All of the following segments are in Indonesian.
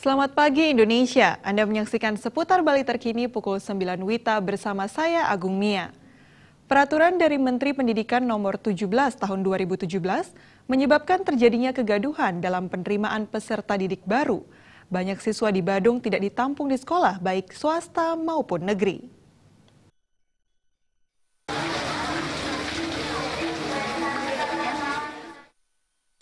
Selamat pagi Indonesia, Anda menyaksikan seputar Bali terkini pukul 9 WITA bersama saya Agung Nia. Peraturan dari Menteri Pendidikan nomor 17 tahun 2017 menyebabkan terjadinya kegaduhan dalam penerimaan peserta didik baru. Banyak siswa di Badung tidak ditampung di sekolah baik swasta maupun negeri.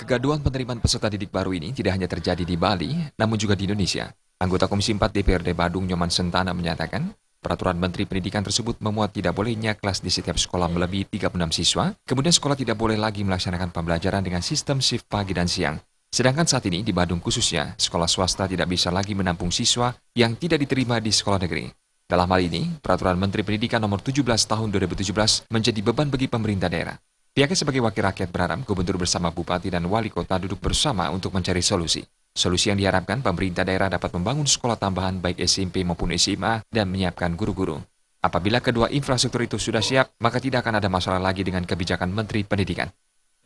Kegaduhan penerimaan peserta didik baru ini tidak hanya terjadi di Bali, namun juga di Indonesia. Anggota Komisi 4 DPRD Badung Nyoman Sentana menyatakan, peraturan Menteri Pendidikan tersebut memuat tidak bolehnya kelas di setiap sekolah melebihi 36 siswa, kemudian sekolah tidak boleh lagi melaksanakan pembelajaran dengan sistem shift pagi dan siang. Sedangkan saat ini di Badung khususnya, sekolah swasta tidak bisa lagi menampung siswa yang tidak diterima di sekolah negeri. Dalam hal ini, peraturan Menteri Pendidikan nomor 17 tahun 2017 menjadi beban bagi pemerintah daerah. Pihaknya sebagai wakil rakyat berharap gubernur bersama bupati dan wali kota duduk bersama untuk mencari solusi. Solusi yang diharapkan pemerintah daerah dapat membangun sekolah tambahan baik SMP maupun SMA dan menyiapkan guru-guru. Apabila kedua infrastruktur itu sudah siap, maka tidak akan ada masalah lagi dengan kebijakan Menteri Pendidikan.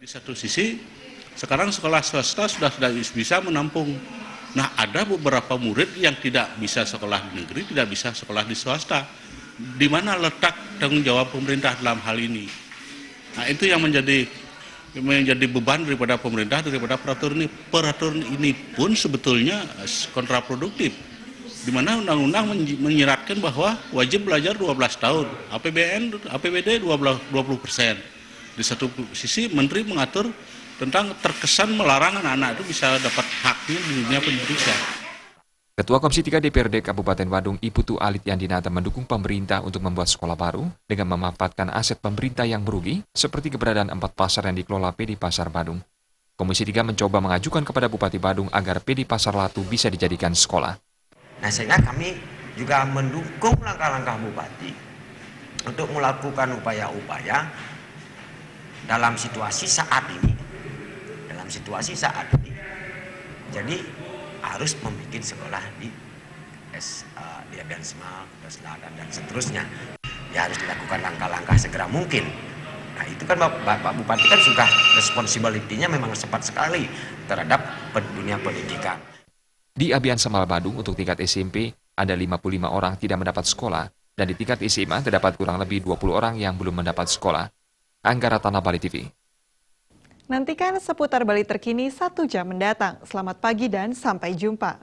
Di satu sisi, sekarang sekolah swasta sudah bisa menampung. Nah, ada beberapa murid yang tidak bisa sekolah di negeri, tidak bisa sekolah di swasta. Di mana letak tanggung jawab pemerintah dalam hal ini? Nah, itu yang menjadi beban daripada pemerintah, daripada peraturan ini. Peraturan ini pun sebetulnya kontraproduktif. Di mana undang-undang menyeratkan bahwa wajib belajar 12 tahun, APBD 20%. Di satu sisi Menteri mengatur tentang terkesan melarang anak-anak itu bisa dapat haknya di dunia pendidikan. Ketua Komisi 3 DPRD Kabupaten Badung, Iputu Alit Yandinata mendukung pemerintah untuk membuat sekolah baru dengan memanfaatkan aset pemerintah yang merugi seperti keberadaan 4 pasar yang dikelola PD Pasar Badung. Komisi 3 mencoba mengajukan kepada Bupati Badung agar PD Pasar Latu bisa dijadikan sekolah. Nah, sehingga kami juga mendukung langkah-langkah Bupati untuk melakukan upaya-upaya dalam situasi saat ini. Jadi harus membuat sekolah di Abian Semal, Selatan dan seterusnya. Ya harus dilakukan langkah-langkah segera mungkin. Nah, itu kan Bapak Bupati kan sudah responsibility-nya memang cepat sekali terhadap dunia pendidikan. Di Abian Semal Badung untuk tingkat SMP ada 55 orang tidak mendapat sekolah dan di tingkat SMA terdapat kurang lebih 20 orang yang belum mendapat sekolah. Anggara Tanah Bali TV. Nantikan seputar Bali terkini 1 jam mendatang. Selamat pagi dan sampai jumpa.